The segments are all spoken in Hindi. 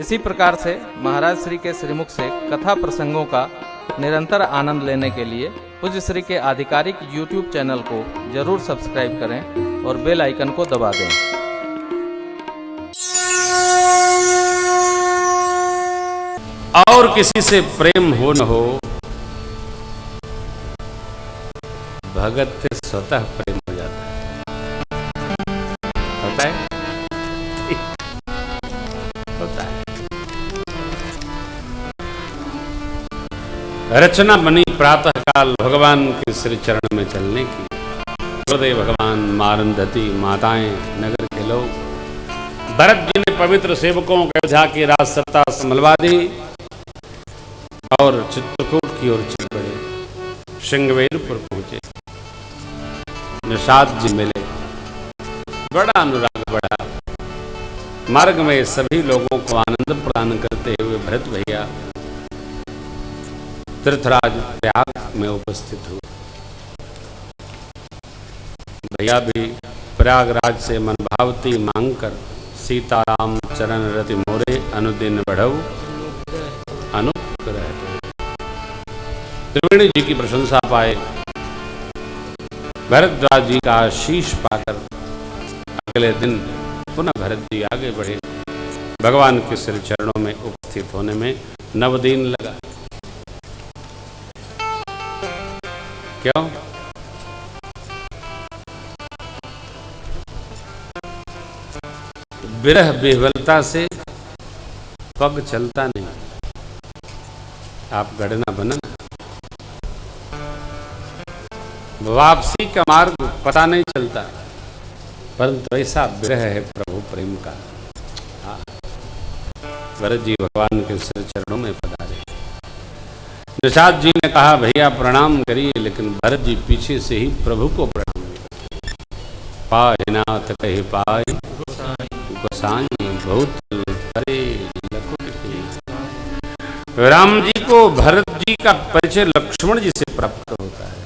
इसी प्रकार से महाराज श्री के श्रीमुख से कथा प्रसंगों का निरंतर आनंद लेने के लिए पूज्य श्री के आधिकारिक YouTube चैनल को जरूर सब्सक्राइब करें और बेल आइकन को दबा दें। और किसी से प्रेम हो न हो, भगत से स्वतः प्रेम हो जाता है। होता है? होता है। रचना बनी प्रातः काल भगवान के श्री चरण में चलने की। गुरुदेव भगवान, मारंधती, माताएं, नगर के लोग, भरत जी ने पवित्र सेवकों के अयोध्या की राज सत्ता संभलवा दी और चित्रकूट की ओर चल पड़े। श्रृंगवेरपुर पहुंचे, निषाद जी मिले, बड़ा अनुराग बढ़ा। मार्ग में सभी लोगों को आनंद प्रदान करते हुए भरत भैया तीर्थराज प्रयाग में उपस्थित हुए। भैया भी प्रयागराज से मन भावती मांग कर सीताराम चरण रति मोरे अनुदिन बढ़ऊ अनुग्रह। त्रिवेणी जी की प्रशंसा पाए, भरद्वाज जी का आशीष पाकर अगले दिन पुनः भरत जी आगे बढ़े। भगवान के श्री चरणों में उपस्थित होने में 9 दिन लगा। क्यों? विरह विह्वलता से पग चलता नहीं। आप गढ़ना बनना, वापसी का मार्ग पता नहीं चलता, परंतु ऐसा विरह है प्रभु प्रेम का। भरत जी भगवान के श्री चरणों में पधारे। निषाद जी ने कहा भैया प्रणाम करिए, लेकिन भरत जी पीछे से ही प्रभु को प्रणाम किया। पाए नाथ कहे पाए गोसाई बहुत परे लकुट के। राम जी को भरत जी का परिचय लक्ष्मण जी से प्राप्त होता है।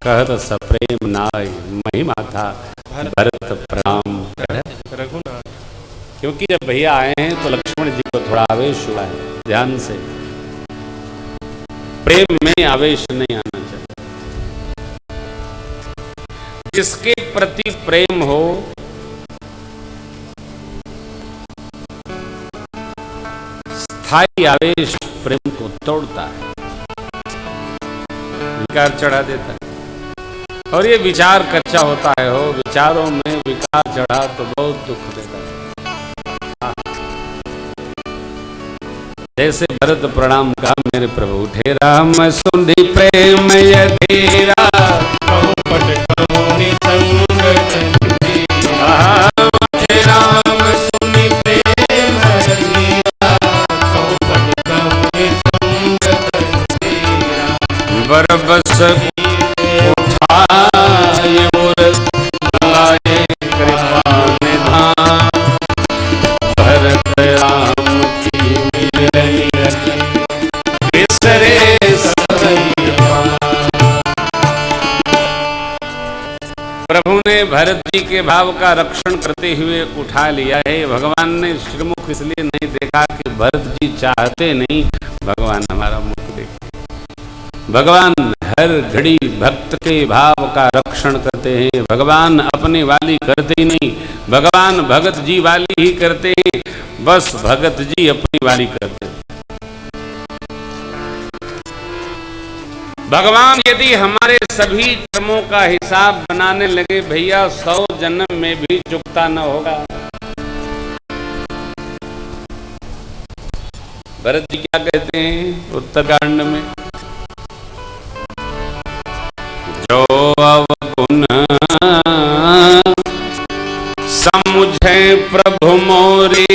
कहत सप्रेम नाय महिमा था भरत प्रणाम रघुनाथ। क्योंकि जब भैया आए हैं तो लक्ष्मण जी को थोड़ा आवेश हुआ है। ध्यान से, प्रेम में आवेश नहीं आना चाहिए। जिसके प्रति प्रेम हो स्थायी आवेश प्रेम को तोड़ता है, विकार चढ़ा देता है। और ये विचार कच्चा होता है, हो विचारों में विकार चढ़ा तो बहुत दुख देता है। जैसे भरत प्रणाम का मेरे प्रभु ठेरा, मैं सुनी प्रेम यधीरा बरबस उठाए और लाए कृपा निधान। भरत राम की बिसरे प्रभु ने भरत जी के भाव का रक्षण करते हुए उठा लिया है। भगवान ने श्रीमुख इसलिए नहीं देखा कि भरत जी चाहते नहीं, भगवान हमारा मुख देखे। भगवान हर घड़ी भक्त के भाव का रक्षण करते हैं। भगवान अपने वाली करते ही नहीं, भगवान भगत जी वाली ही करते हैं। बस भगत जी अपनी वाली करते हैं। भगवान यदि हमारे सभी कर्मों का हिसाब बनाने लगे भैया, 100 जन्म में भी चुकता न होगा। भरत जी क्या कहते हैं उत्तरकांड में, जो अवगुण समुझे प्रभु मोरे,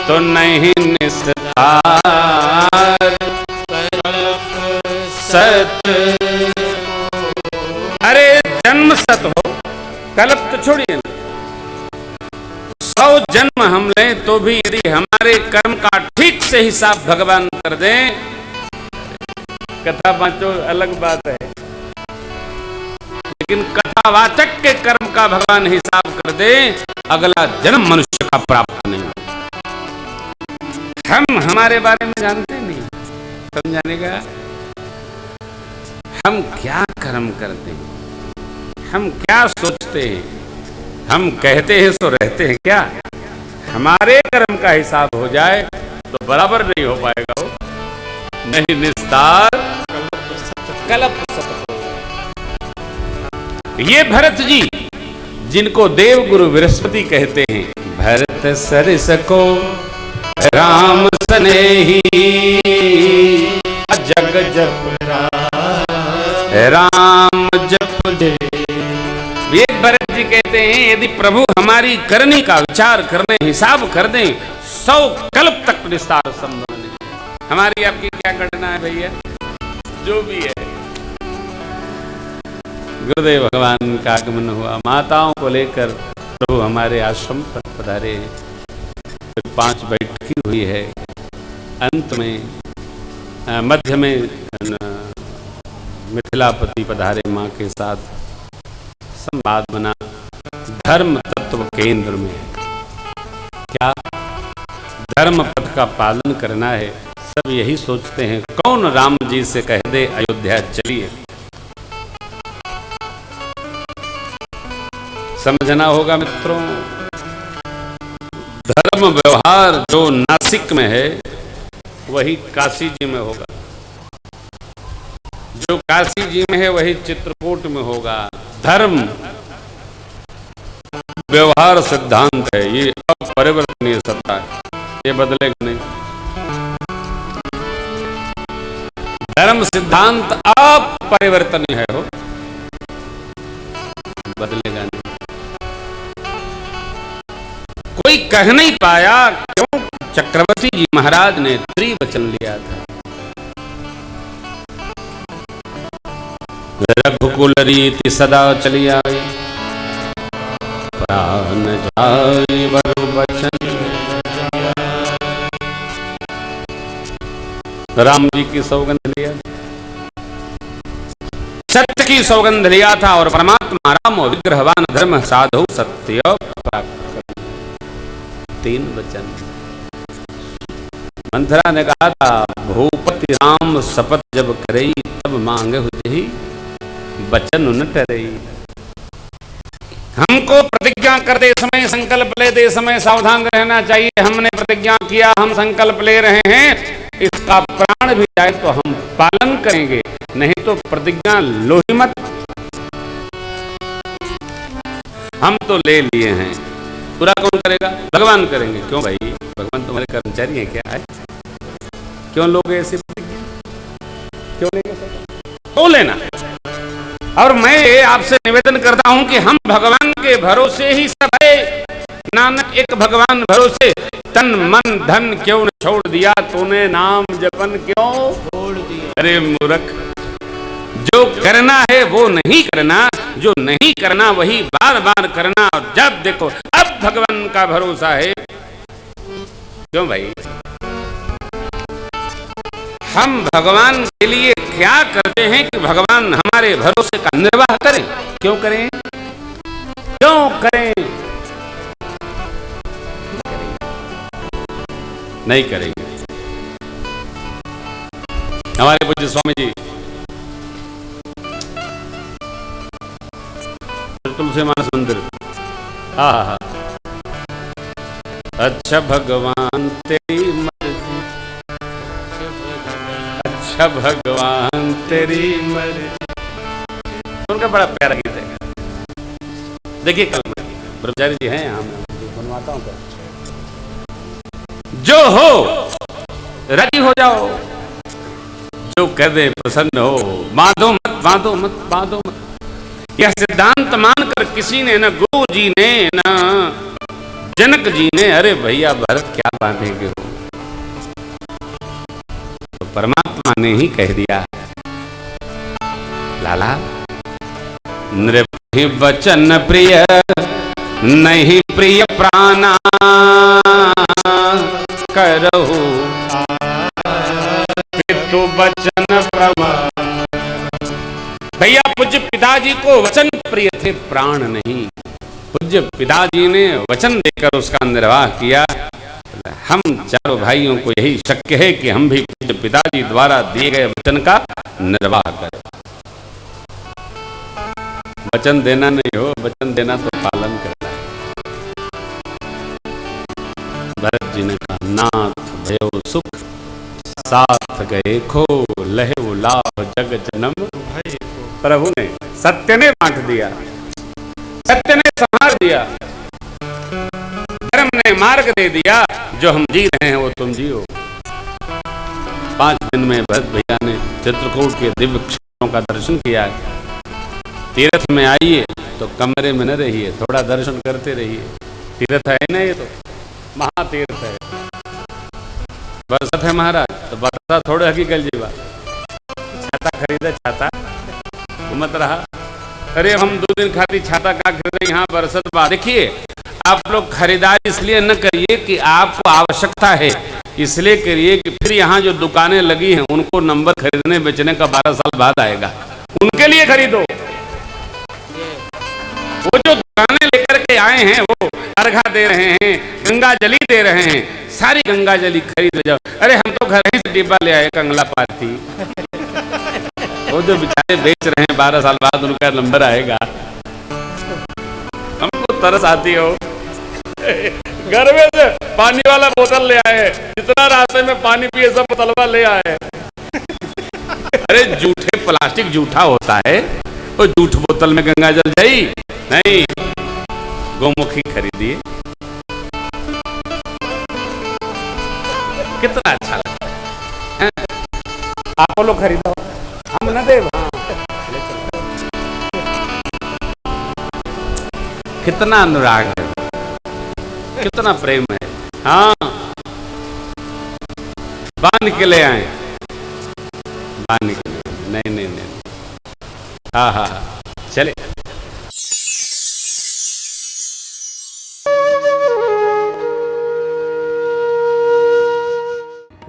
तो नहीं निस्तार सत। अरे जन्म सत हो, कल्प तो छोड़िए ना, 100 जन्म हम लें तो भी यदि हमारे कर्म का ठीक से हिसाब भगवान कर दें, कथा बाँचो अलग बात है, लेकिन कथावाचक के कर्म का भगवान हिसाब कर दे अगला जन्म मनुष्य का प्राप्त नहीं। हम हमारे बारे में जानते नहीं, समझाने का हम क्या कर्म करते हैं, हम क्या सोचते हैं, हम कहते हैं सो रहते हैं क्या? हमारे कर्म का हिसाब हो जाए तो बराबर नहीं हो पाएगा। वो नहीं निस्तार कलप सत। ये भरत जी जिनको देव गुरु बृहस्पति कहते हैं, भरत सरिस को राम सनेही जग जप राम जप दे। ये भरत जी कहते हैं यदि प्रभु हमारी करनी का विचार करने हिसाब कर दें 100 कल्प तक निस्तार संभव नहीं। हमारी आपकी क्या करना है भैया? जो भी है। गुरुदेव भगवान का आगमन हुआ, माताओं को लेकर प्रभु हमारे आश्रम पर पधारे। 5 बैठकी हुई है, अंत में मध्य में मिथिलापति पधारे मां के साथ, संवाद बना। धर्म तत्व केंद्र में है, क्या धर्म पथ का पालन करना है। सब यही सोचते हैं कौन राम जी से कह दे अयोध्या चलिए। समझना होगा मित्रों, धर्म व्यवहार जो नासिक में है वही काशी जी में होगा, जो काशी जी में है वही चित्रकूट में होगा। धर्म व्यवहार सिद्धांत है, ये अपरिवर्तनीय सत्ता है, ये बदलेगा नहीं। धर्म सिद्धांत अपरिवर्तनीय है, हो बदलेगा नहीं। कोई कह नहीं पाया, क्यों? चक्रवर्ती जी महाराज ने त्रिवचन लिया था। रघुकुल रीति सदा चली आई, प्राण जाय वर बचन। राम जी की सौगंध लिया, सत्य की सौगंध लिया था, और परमात्मा राम विग्रहवान धर्म साधु सत्य प्राप्त। 3 वचन। मंथरा ने कहा था भूपति राम शपथ जब करई, तब मांगे हुई वचन न टरई। हमको प्रतिज्ञा करते समय, संकल्प लेते समय सावधान रहना चाहिए। हमने प्रतिज्ञा किया, हम संकल्प ले रहे हैं, इसका प्राण भी जाए तो हम पालन करेंगे, नहीं तो प्रतिज्ञा लो ही मत। हम तो ले लिए हैं, पूरा कौन करेगा? भगवान करेंगे। क्यों भाई? भगवान तुम्हारे कर्मचारी हैं क्या? है क्यों लोग ऐसे प्रतिज्ञा? क्यों नहीं? क्यों लेना? और मैं आपसे निवेदन करता हूं कि हम भगवान के भरोसे ही सब है। नानक एक भगवान भरोसे, तन मन धन क्यों न छोड़ दिया, तूने नाम जपन क्यों छोड़ दिया। अरे मूर्ख, जो करना है वो नहीं करना, जो नहीं करना वही बार बार करना। और जब देखो अब भगवान का भरोसा है। क्यों भाई? हम भगवान के लिए क्या करते हैं कि भगवान हमारे भरोसे का निर्वाह करें? क्यों करें? क्यों करें? नहीं करेंगे। हमारे पूज्य स्वामी जी तुलसी मानस मंदिर, हाँ, अच्छा भगवान तेरी मर्जी, अच्छा भगवान तेरी मर्जी। उनका बड़ा प्यारा गीत है। देखिए कल ब्रह्मचारी जी हैं यहाँ, बनवाता हूँ। जो हो राजी हो जाओ, जो कह दे प्रसन्न हो, बांधो मत, बांधो मत, बांधो मत। यह सिद्धांत मानकर किसी ने, न गुरु जी ने, न जनक जी ने, अरे भैया भरत क्या बांधेंगे हो, तो परमात्मा ने ही कह दिया, लाला नृप वचन प्रिय नहीं प्रिय प्राणा करहु पितु वचन प्रमाण। भैया पूज्य पिताजी को वचन प्रिय थे, प्राण नहीं। पूज्य पिताजी ने वचन देकर उसका निर्वाह किया। हम चारों भाइयों को यही शक्य है कि हम भी पूज्य पिताजी द्वारा दिए गए वचन का निर्वाह करें। वचन देना नहीं हो, वचन देना तो पालन करना है। भरत जी ने कहा, नाथ भयो सुख साथ गए खो, लहे लाभ जग जन्म भाई। प्रभु ने सत्य ने बांट दिया, सत्य ने संहार दिया, धर्म ने मार्ग दे दिया। जो हम जी रहे हैं वो तुम जियो। 5 दिन में भरत भैया ने चित्रकूट के दिव्य क्षेत्रों का दर्शन किया है। तीर्थ में आइए तो कमरे में न रहिए, थोड़ा दर्शन करते रहिए। तीर्थ है ना, ये तो महातीर्थ है। बरसत है महाराज तो बरसा थोड़े हकीकत जीवा। छाता खरीदे, छाता घूमत रहा। अरे हम 2 दिन खाती छाता का खरीदे, यहाँ बरसत बा। देखिए, आप लोग खरीदारी इसलिए न करिए कि आपको आवश्यकता है, इसलिए करिए कि फिर यहाँ जो दुकानें लगी हैं उनको नंबर खरीदने बेचने का 12 साल बाद आएगा, उनके लिए खरीदो। वो जो दुकानें लेकर के आए हैं वो अर्घा दे रहे हैं, गंगा जली दे रहे हैं, सारी गंगा जली खरीद ले जाओ। अरे हम तो घर ही से डिब्बा ले आए कंगला पाती। वो जो बेचारे बेच रहे हैं 12 साल बाद उनका नंबर आएगा। हमको तरस आती हो, घर में से पानी वाला बोतल ले आए, जितना रास्ते में पानी पिए सब बोतलवा ले आए। अरे जूठे प्लास्टिक जूठा होता है, वो जूठ बोतल में गंगा जल जाई नहीं। गोमुखी खरीदिए, कितना अच्छा लगता है। आप लोग खरीदो, हम न दे। कितना अनुराग है, कितना प्रेम है। हाँ, बांध के ले आए, बांध के ले। नहीं। हाँ, चले।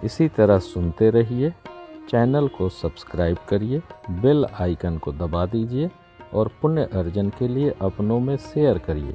इसी तरह सुनते रहिए, चैनल को सब्सक्राइब करिए, बेल आइकन को दबा दीजिए और पुण्य अर्जन के लिए अपनों में शेयर करिए।